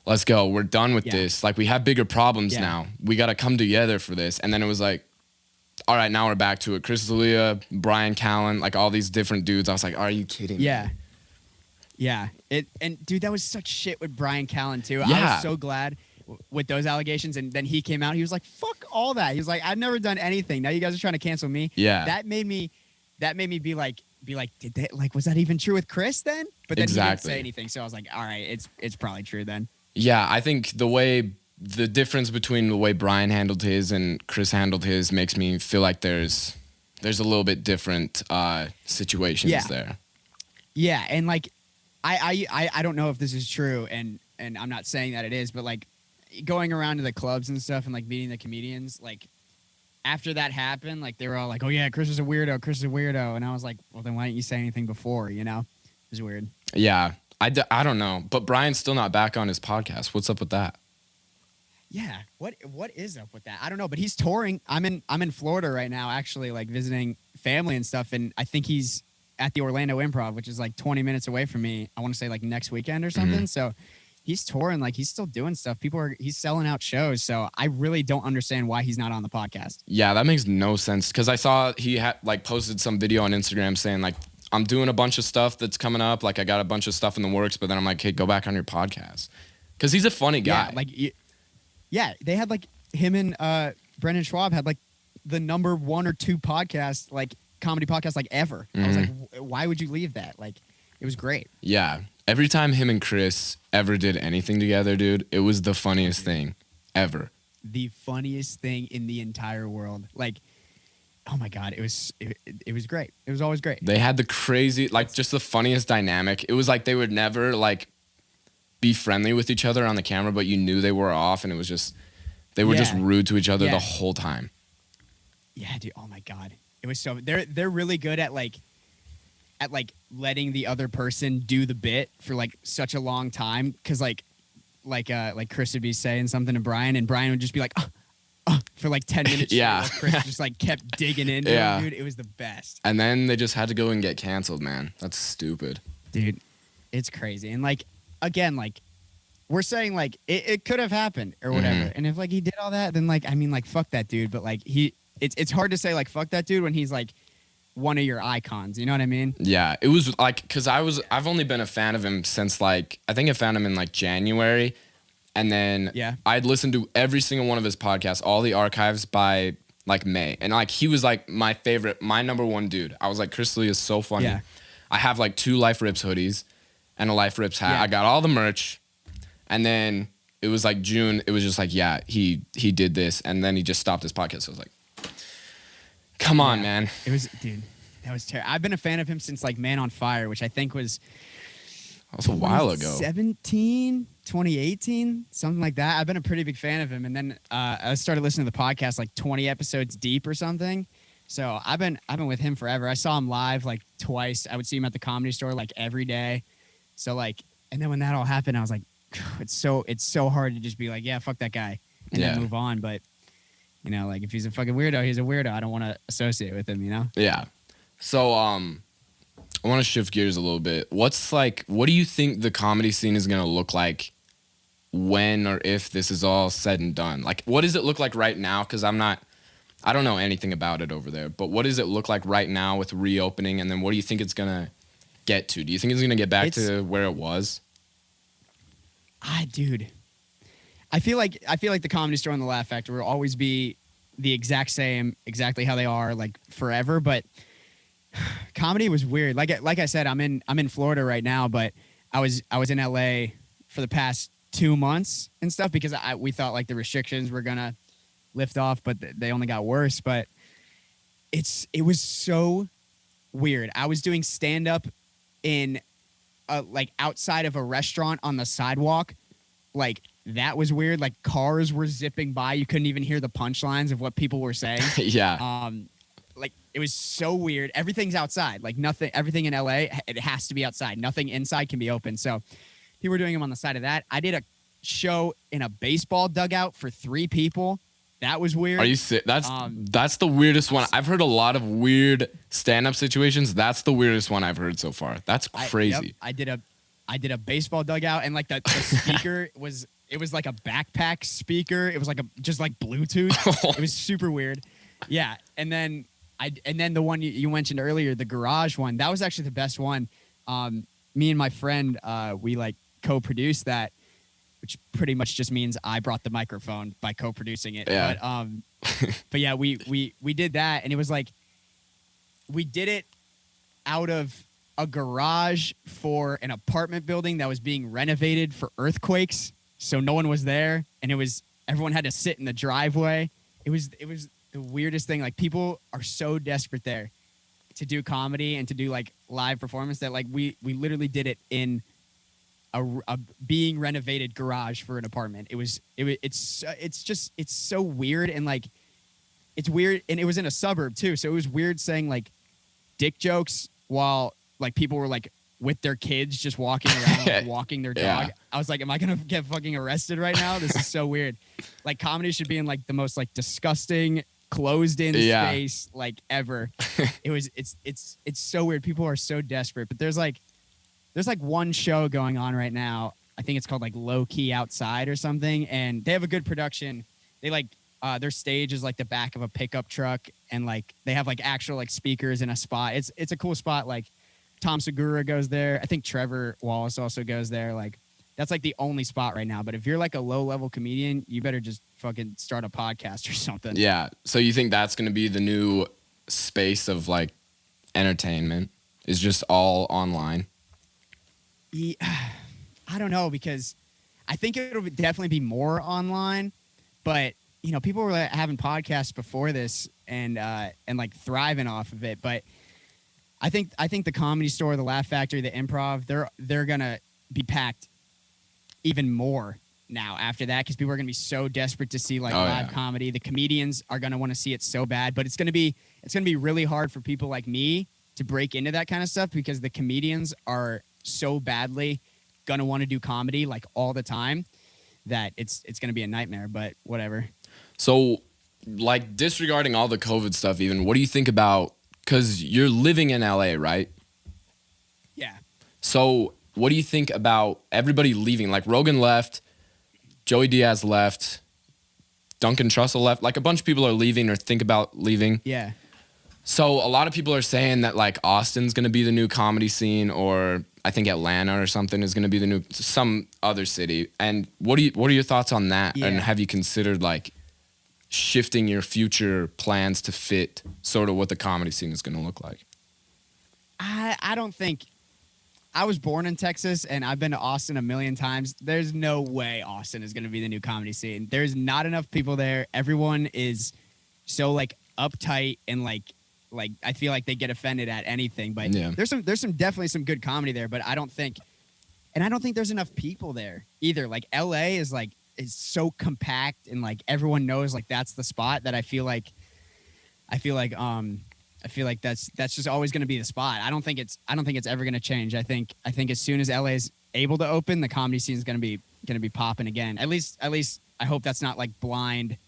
let's go. We're done with this. Like we have bigger problems now. We got to come together for this. And then it was like, all right, now we're back to it. Chris D'Elia, Brian Callen, like all these different dudes. I was like, are you kidding me? Yeah. And dude, that was such shit with Brian Callen too. Yeah. I was so glad with those allegations. And then he came out, he was like, fuck all that. He was like, I've never done anything. Now you guys are trying to cancel me. Yeah. That made me be like, did they, like, was that even true with Chris then? But then he didn't say anything. So I was like, all right, it's probably true then. Yeah. I think the difference between the way Brian handled his and Chris handled his makes me feel like there's a little bit different situations there. Yeah. And like, I don't know if this is true and I'm not saying that it is, but like going around to the clubs and stuff and like meeting the comedians, like after that happened, like they were all like, oh yeah, Chris is a weirdo. And I was like, well then why didn't you say anything before, you know? It was weird. Yeah. I don't know, but Brian's still not back on his podcast. What's up with that? Yeah, what is up with that? I don't know, but he's touring. I'm in Florida right now, actually, like visiting family and stuff, and I think he's at the Orlando Improv, which is like 20 minutes away from me. I want to say like next weekend or something. Mm-hmm. So he's touring, like he's still doing stuff. He's selling out shows. So I really don't understand why he's not on the podcast. Yeah, that makes no sense because I saw he had like posted some video on Instagram saying like, I'm doing a bunch of stuff that's coming up. Like I got a bunch of stuff in the works, but then I'm like, hey, go back on your podcast because he's a funny guy. Yeah, like. Yeah, they had like him and Brendan Schwab had like the number 1 or 2 podcast, like comedy podcast, like ever. Mm-hmm. I was like, why would you leave that? Like, it was great. Yeah, every time him and Chris ever did anything together, dude, it was the funniest thing ever. The funniest thing in the entire world. Like, oh my god, it was great. It was always great. They had the crazy, like, just the funniest dynamic. It was like they would never like be friendly with each other on the camera, but you knew they were off, and it was just they were just rude to each other the whole time. Yeah, dude. Oh my god, it was so. They're really good at letting the other person do the bit for like such a long time, because like Chris would be saying something to Brian, and Brian would just be like, for like 10 minutes. Yeah, Chris just like kept digging into him, dude. It was the best. And then they just had to go and get canceled, man. That's stupid, dude. It's crazy, and like. Again, like we're saying, like it could have happened or whatever, mm-hmm. And if like he did all that, then like I mean, like fuck that dude. But like it's hard to say like fuck that dude when one of your icons. You know what I mean? Yeah, it was like, because I've only been a fan of him since like, I think I found him in like January. And then I'd listened to every single one of his podcasts, all the archives by like May. And like, he was like my favorite, my number one dude. I was like, Chris Lee is so funny. Yeah. I have like 2 Life Rips hoodies and a Life Rips hat. Yeah. I got all the merch. And then it was like June. It was just like, yeah, he did this. And then he just stopped his podcast. So I was like, come on, man. It was, dude, that was terrible. I've been a fan of him since like Man on Fire, which I think was a while ago. 2018, something like that. I've been a pretty big fan of him. And then I started listening to the podcast like 20 episodes deep or something. So I've been with him forever. I saw him live like twice. I would see him at the Comedy Store like every day. So like, and then when that all happened, I was like, it's so hard to just be like, yeah, fuck that guy and then move on. But you know, like if he's a fucking weirdo, he's a weirdo. I don't want to associate with him, you know? Yeah. So I want to shift gears a little bit. What do you think the comedy scene is going to look like when or if this is all said and done? Like, what does it look like right now? Because I don't know anything about it over there. But what does it look like right now with reopening? And then what do you think it's going to get to? Do you think it's going to get back to where it was? Dude, I feel like the Comedy Store and the Laugh Factory will always be the exact same, exactly how they are, like forever. But comedy was weird. Like I said, I'm in Florida right now, but I was in LA for the past 2 months and stuff because we thought like the restrictions were gonna lift off, but they only got worse. But it was so weird. I was doing stand up in like outside of a restaurant on the sidewalk. Like that was weird. Like cars were zipping by. You couldn't even hear the punchlines of what people were saying. Yeah. Like it was so weird. Everything's outside. Like everything in LA, it has to be outside. Nothing inside can be open. So people were doing them on the side of that. I did a show in a baseball dugout for 3 people. That was weird. Are you sick? That's the weirdest one. I've heard a lot of weird stand-up situations. That's the weirdest one I've heard so far. That's crazy. I did a baseball dugout, and like the speaker was like a backpack speaker. It was like just like Bluetooth. It was super weird. Yeah, and then the one you mentioned earlier, the garage one. That was actually the best one. Me and my friend, we like co-produced that, which pretty much just means I brought the microphone by co-producing it. Yeah. But yeah, we did that, and it was like we did it out of a garage for an apartment building that was being renovated for earthquakes. So no one was there, and everyone had to sit in the driveway. It was the weirdest thing. Like people are so desperate there to do comedy and to do like live performance that like we literally did it in a being renovated garage for an apartment. It's so weird, and like it's weird, and it was in a suburb too, so it was weird saying like dick jokes while like people were like with their kids just walking around like, walking their dog. Yeah. I was like, am I gonna get fucking arrested right now? This is so weird. Like comedy should be in like the most like disgusting closed in space like ever. It's so weird. People are so desperate, but there's like one show going on right now. I think it's called like Low Key Outside or something. And they have a good production. They like, their stage is like the back of a pickup truck. And like, they have like actual like speakers in a spot. It's a cool spot. Like Tom Segura goes there. I think Trevor Wallace also goes there. Like that's like the only spot right now. But if you're like a low level comedian, you better just fucking start a podcast or something. Yeah. So you think that's going to be the new space of like entertainment is just all online? Yeah, I don't know, because I think it'll definitely be more online, but you know, people were like, having podcasts before this and like thriving off of it. But I think the Comedy Store, the Laugh Factory, the Improv, they're gonna be packed even more now after that, because people are gonna be so desperate to see like live comedy. The comedians are gonna want to see it so bad, but it's gonna be really hard for people like me to break into that kind of stuff, because the comedians are so badly gonna want to do comedy like all the time that it's gonna be a nightmare. But whatever. So like disregarding all the COVID stuff, even what do you think about, because you're living in LA, right? Yeah. So what do you think about everybody leaving? Like Rogan left, Joey Diaz left, Duncan Trussell left, like a bunch of people are leaving or think about leaving. Yeah. So a lot of people are saying that like Austin's gonna be the new comedy scene, or I think Atlanta or something is gonna be the new some other city. And what are your thoughts on that? Yeah. And have you considered like shifting your future plans to fit sort of what the comedy scene is gonna look like? I don't think. I was born in Texas and I've been to Austin a million times. There's no way Austin is going to be the new comedy scene. There's not enough people there. Everyone is so like uptight and like I feel like they get offended at anything. But Yeah. there's some definitely some good comedy there. But I don't think there's enough people there either. Like LA is so compact and like everyone knows like that's the spot that I feel like that's just always going to be the spot. I don't think it's ever going to change. I think as soon as LA is able to open, the comedy scene is going to be popping again. At least I hope that's not like blind,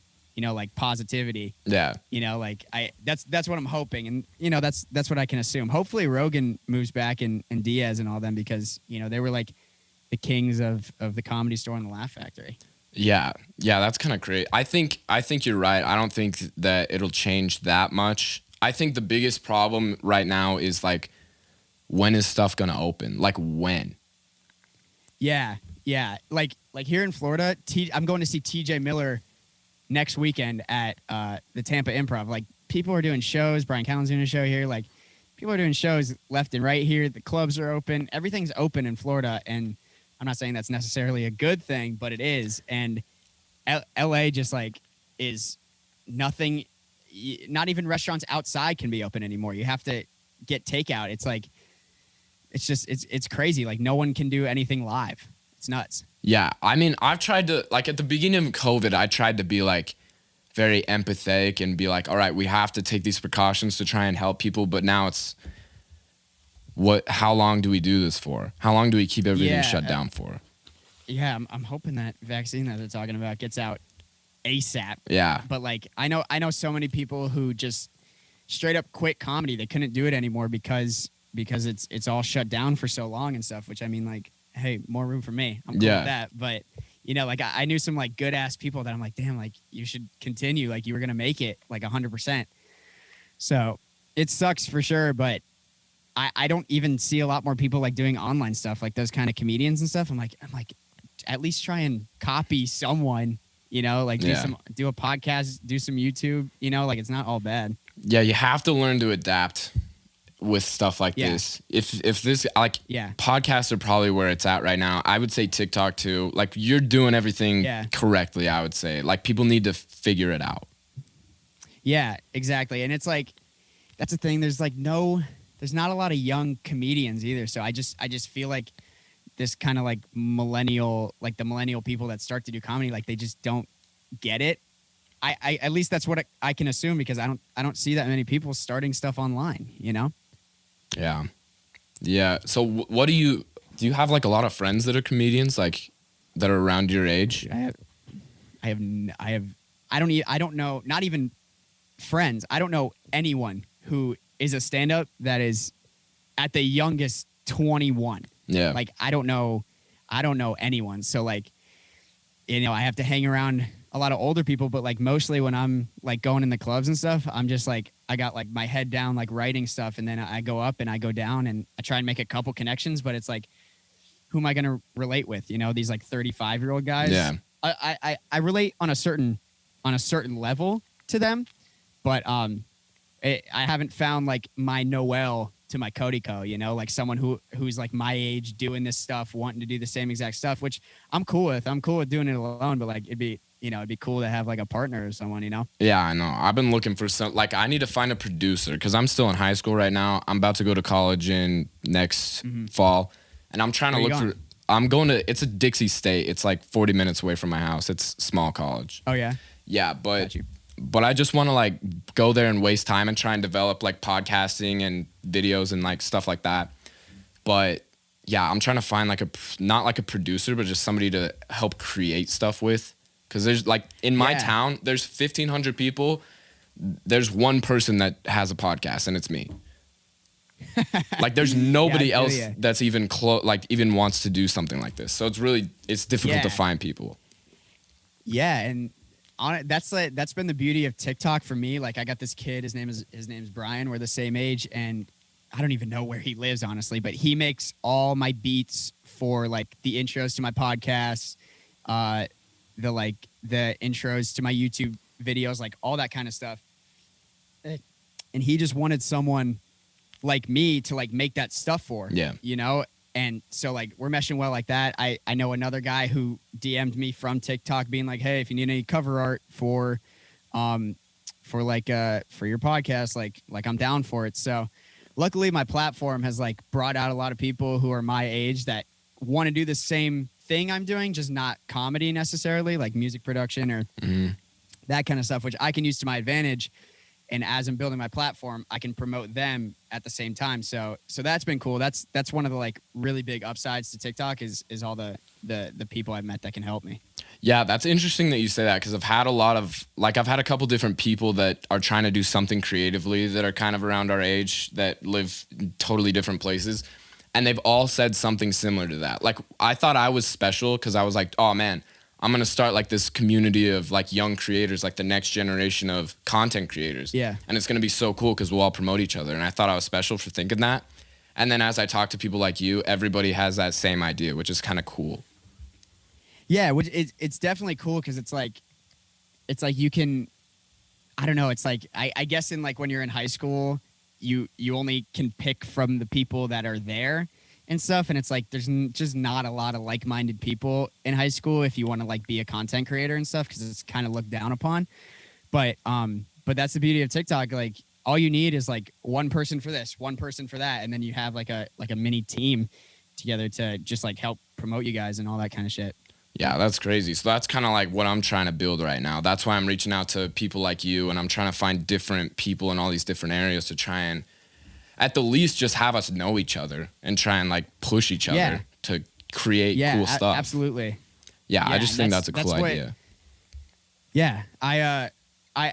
like positivity. Yeah. Like that's what I'm hoping, and that's what I can assume. Hopefully Rogan moves back and Diaz and all them because they were like the kings of the Comedy Store and the Laugh Factory. Yeah, that's kind of crazy. I think you're right. I don't think that it'll change that much. I think the biggest problem right now is like, when is stuff gonna open? Like when? Yeah. Like here in Florida, I'm going to see TJ Miller next weekend at the Tampa Improv. Like people are doing shows. Brian Callen's doing a show here. Like people are doing shows left and right here. The clubs are open. Everything's open in Florida, and I'm not saying that's necessarily a good thing, but it is. And LA just like is nothing. Not even restaurants outside can be open anymore. You have to get takeout. It's like, it's crazy. Like no one can do anything live. It's nuts. Yeah. I mean, I've tried to, like at the beginning of COVID, I tried to be like very empathetic and be like, all right, we have to take these precautions to try and help people. But now it's how long do we do this for? How long do we keep everything shut down for? Yeah. I'm hoping that vaccine that they're talking about gets out ASAP. Yeah. But like I know so many people who just straight up quit comedy. They couldn't do it anymore because it's all shut down for so long and stuff, which I mean like, hey, more room for me. I'm cool with that. But like I knew some like good ass people that I'm like, damn, like you should continue. Like you were gonna make it like 100%. So it sucks for sure, but I don't even see a lot more people like doing online stuff, like those kind of comedians and stuff. I'm like, at least try and copy someone. Like do a podcast, do some YouTube, like it's not all bad. Yeah, you have to learn to adapt with stuff like this. If this podcasts are probably where it's at right now. I would say TikTok too. Like you're doing everything correctly, I would say. Like people need to figure it out. Yeah, exactly. And it's like that's the thing. There's not a lot of young comedians either. So I just feel like this kind of like millennial, like the millennial people that start to do comedy, like they just don't get it. I at least that's what I can assume because I don't see that many people starting stuff online, Yeah. So what do you have like a lot of friends that are comedians, like that are around your age? I don't know, not even friends. I don't know anyone who is a stand-up that is at the youngest 21. Yeah. Like I don't know anyone. So like, I have to hang around a lot of older people, but like mostly when I'm like going in the clubs and stuff, I'm just like, I got like my head down, like writing stuff. And then I go up and I go down and I try and make a couple connections, but it's like, who am I going to relate with? These like 35-year-old guys. Yeah. I relate on a certain level to them, but I haven't found like my Noel to my Codico, like someone who's like my age doing this stuff, wanting to do the same exact stuff, which I'm cool with. I'm cool with doing it alone, but like it'd be cool to have like a partner or someone, Yeah, I know. I've been looking for like I need to find a producer because I'm still in high school right now. I'm about to go to college in next fall, and I'm trying to look for. I'm going to. It's a Dixie State. It's like 40 minutes away from my house. It's small college. Oh yeah. Yeah, but I just want to like go there and waste time and try and develop like podcasting and videos and like stuff like that. But yeah, I'm trying to find like not like a producer, but just somebody to help create stuff with. Cause there's like in my town, there's 1,500 people. There's one person that has a podcast and it's me. Like there's nobody else that's even even wants to do something like this. So it's difficult to find people. Yeah. And that's been the beauty of TikTok for me. Like I got this kid, his name's Brian. We're the same age, and I don't even know where he lives, honestly, but he makes all my beats for like the intros to my podcasts, the intros to my YouTube videos, like all that kind of stuff. And he just wanted someone like me to like make that stuff for, you know? And so like we're meshing well like that. I know another guy who DM'd me from TikTok being like, hey, if you need any cover art for your podcast, like I'm down for it. So luckily my platform has like brought out a lot of people who are my age that want to do the same thing I'm doing, just not comedy necessarily, like music production or that kind of stuff, which I can use to my advantage. And as I'm building my platform, I can promote them at the same time. So that's been cool. That's one of the like really big upsides to TikTok is all the people I've met that can help me. Yeah, that's interesting that you say that, because I've had a couple different people that are trying to do something creatively that are kind of around our age that live in totally different places. And they've all said something similar to that. Like, I thought I was special because I was like, oh man, I'm going to start like this community of like young creators, like the next generation of content creators. Yeah. And it's going to be so cool because we'll all promote each other. And I thought I was special for thinking that. And then as I talk to people like you, everybody has that same idea, which is kind of cool. Yeah, which it's definitely cool because it's like you can, I don't know, it's like, I guess in like when you're in high school, you only can pick from the people that are there and stuff. And it's like, there's just not a lot of like-minded people in high school if you want to like be a content creator and stuff, because it's kind of looked down upon. But that's the beauty of TikTok. Like all you need is like one person for this, one person for that. And then you have like a mini team together to just like help promote you guys and all that kind of shit. Yeah, that's crazy. So that's kind of like what I'm trying to build right now. That's why I'm reaching out to people like you, and I'm trying to find different people in all these different areas to try and at the least just have us know each other and try and like push each other to create cool stuff. Absolutely. Yeah, I just think that's a cool idea. Yeah. I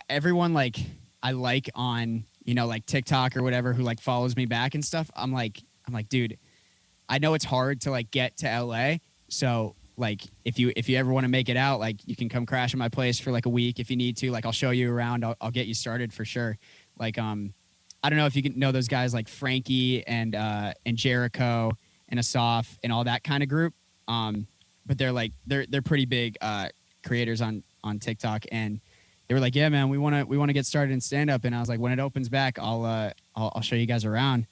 everyone like I like on, you know, like TikTok or whatever who like follows me back and stuff. I'm like, dude, I know it's hard to like get to LA. So like if you ever want to make it out, like you can come crash at my place for like a week if you need to. Like I'll show you around. I'll get you started for sure. Like I don't know if you can know those guys like Frankie and Jericho and Asaf and all that kind of group. But they're like they're pretty big creators on TikTok, and they were like, yeah, man, we want to get started in stand up. And I was like, when it opens back, I'll show you guys around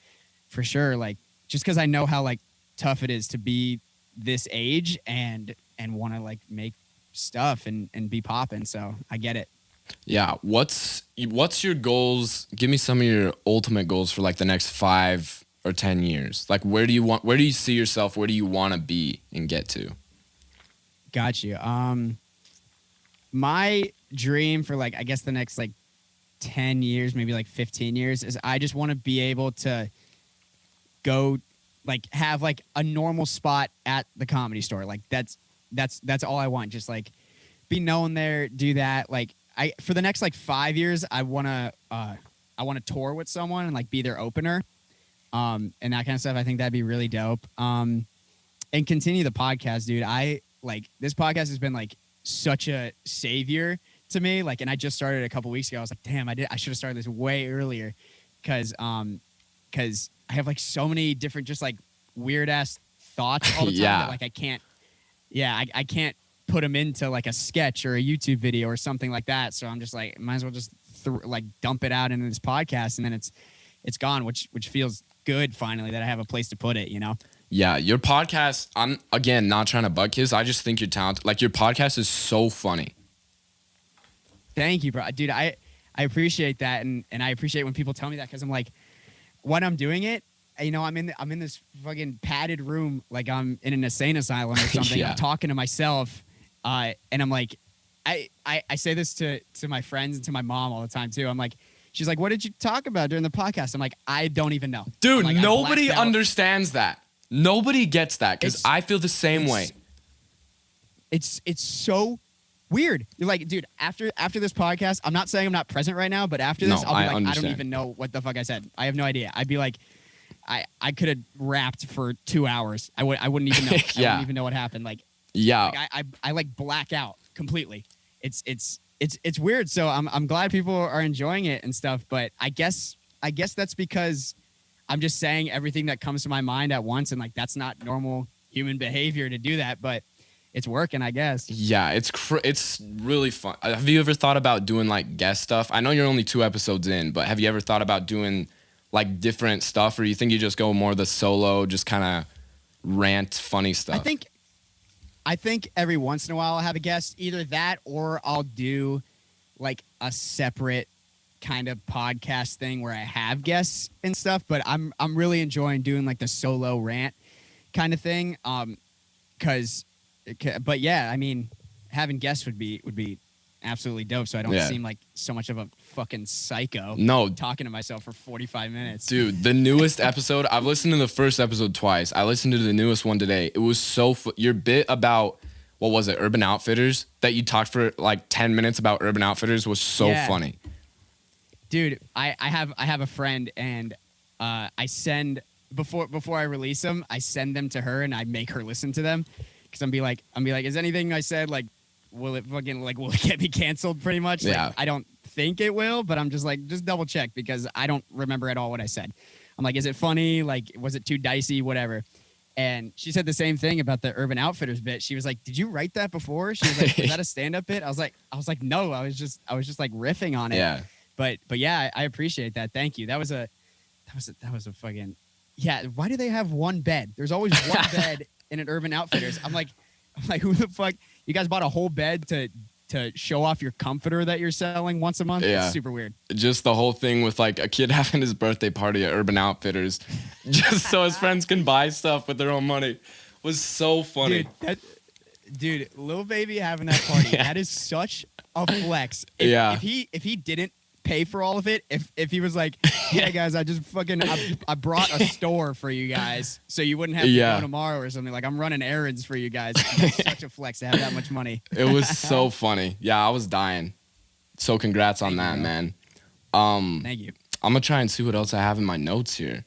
for sure. Like just because I know how like tough it is to be this age and want to like make stuff and be popping. So I get it. Yeah. What's your goals? Give me some of your ultimate goals for like the next 5 or 10 years. Like where do you see yourself? Where do you want to be and get to? Got you. My dream for like, I guess the next like 10 years, maybe like 15 years is I just want to be able to go like have like a normal spot at the Comedy Store. Like that's all I want. Just like be known there, do that. Like for the next like 5 years, I want to tour with someone and like be their opener. And that kind of stuff. I think that'd be really dope. And continue the podcast, dude. I like this podcast has been like such a savior to me. Like, and I just started a couple weeks ago. I was like, damn, I should have started this way earlier. Cause I have like so many different, just like weird ass thoughts all the time that like I can't put them into like a sketch or a YouTube video or something like that. So I'm just like, might as well just like dump it out into this podcast, and then it's gone, which feels good finally that I have a place to put it, you know? Yeah, your podcast, I'm again not trying to butt kiss. I just think you're talented. Like your podcast is so funny. Thank you, bro. Dude, I appreciate that, and I appreciate when people tell me that, because I'm like, when I'm doing it, you know, I'm in this fucking padded room, like I'm in an insane asylum or something. I'm talking to myself, and I'm like, I say this to my friends and to my mom all the time too. I'm like, she's like, what did you talk about during the podcast? I'm like, I don't even know. Dude, like, nobody understands that. Nobody gets that, because I feel the same way. It's so weird. You're like, dude, after this podcast, I'm not saying I'm not present right now, but after this, I'll be like, I don't even know what the fuck I said. I have no idea. I'd be like, I could have rapped for 2 hours. I wouldn't even know. I wouldn't even know what happened. Like, yeah, like I like black out completely. It's it's weird. So I'm glad people are enjoying it and stuff, but I guess that's because I'm just saying everything that comes to my mind at once, and like that's not normal human behavior to do that, but it's working, I guess. Yeah, it's really fun. Have you ever thought about doing like guest stuff? I know you're only 2 episodes in, but have you ever thought about doing like different stuff, or you think you just go more the solo, just kind of rant funny stuff? I think every once in a while I'll have a guest, either that or I'll do like a separate kind of podcast thing where I have guests and stuff, but I'm really enjoying doing like the solo rant kind of thing. But yeah, I mean, having guests would be absolutely dope, so I don't seem like so much of a fucking psycho. No, talking to myself for 45 minutes. Dude, the newest episode, I've listened to the first episode twice. I listened to the newest one today. It was so your bit about, what was it, Urban Outfitters, that you talked for like 10 minutes about Urban Outfitters was so funny. Dude, I have a friend, and I send before I release them, I send them to her and I make her listen to them, because I'm be like, is anything I said like, will it get me canceled? Pretty much. Yeah. Like, I don't think it will, but I'm just like, just double check, because I don't remember at all what I said. I'm like, is it funny? Like, was it too dicey? Whatever. And she said the same thing about the Urban Outfitters bit. She was like, did you write that before? She was like, is that a stand-up bit? I was like, no, I was just like riffing on it. Yeah. But yeah, I appreciate that. Thank you. That was a fucking, yeah. Why do they have one bed? There's always one bed in an Urban Outfitters. I'm like, who the fuck? You guys bought a whole bed to show off your comforter that you're selling once a month? Yeah. It's super weird. Just the whole thing with like a kid having his birthday party at Urban Outfitters just so his friends can buy stuff with their own money was so funny. Dude, Lil Baby having that party, that is such a flex. If he didn't pay for all of it, if he was like, yeah guys, I just fucking I brought a store for you guys so you wouldn't have to go tomorrow or something, like I'm running errands for you guys. It's such a flex to have that much money. It was so funny. Yeah, I was dying. So congrats on that, man. Thank you. I'm gonna try and see what else I have in my notes here.